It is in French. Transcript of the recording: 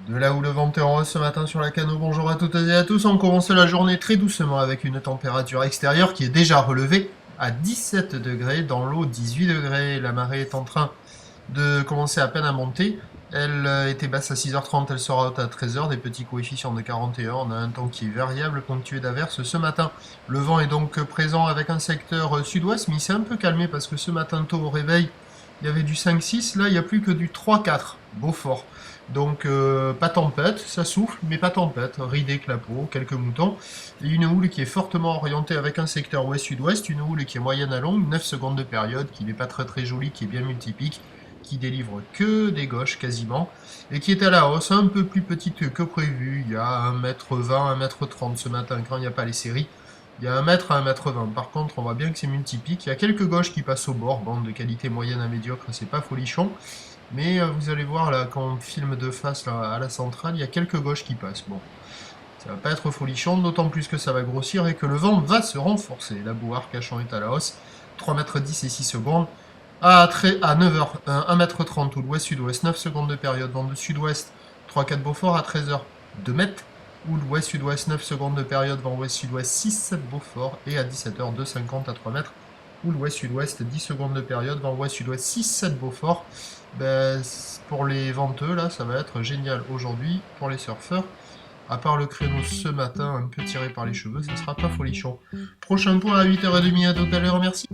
De là où le vent est en hausse ce matin sur la Cano, bonjour à toutes et à tous. On commence la journée très doucement avec une température extérieure qui est déjà relevée à 17 degrés, dans l'eau 18 degrés. La marée est en train de commencer à peine à monter. Elle était basse à 6h30, elle sera haute à 13h, des petits coefficients de 41. On a un temps qui est variable, ponctué d'averses ce matin. Le vent est donc présent avec un secteur sud-ouest, mais il s'est un peu calmé parce que ce matin tôt au réveil, il y avait du 5-6, là il n'y a plus que du 3-4, Beaufort. Donc pas tempête, ça souffle, mais pas tempête, ridé clapot, quelques moutons. Et une houle qui est fortement orientée avec un secteur ouest-sud-ouest, une houle qui est moyenne à longue, 9 secondes de période, qui n'est pas très jolie, qui est bien multipique, qui délivre que des gauches quasiment, et qui est à la hausse, un peu plus petite que prévu. Il y a 1m20, 1m30 ce matin quand il n'y a pas les séries. Il y a 1 mètre à 1m20. Par contre, on voit bien que c'est multipique. Il y a quelques gauches qui passent au bord, bande de qualité moyenne à médiocre, c'est pas folichon. Mais vous allez voir là, quand on filme de face là, à la centrale, il y a quelques gauches qui passent. Bon, ça va pas être folichon, d'autant plus que ça va grossir et que le vent va se renforcer. La boue Arcachon est à la hausse, 3m10 et 6 secondes. À 9h, 1m30 ou l'ouest-sud-ouest, 9 secondes de période. Vent de sud-ouest, 3-4 Beaufort à 13h, 2 mètres. Ou l'ouest-sud-ouest, 9 secondes de période. Vent ouest-sud-ouest, 6-7 Beaufort. Et à 17h, 2,50 à 3 mètres. Ou l'ouest-sud-ouest, 10 secondes de période. Vent ouest-sud-ouest, 6-7 Beaufort. Ben, pour les venteux, là, ça va être génial aujourd'hui pour les surfeurs. À part le créneau ce matin, un peu tiré par les cheveux, ça sera pas folichon. Prochain point à 8h30, à tout à l'heure, merci.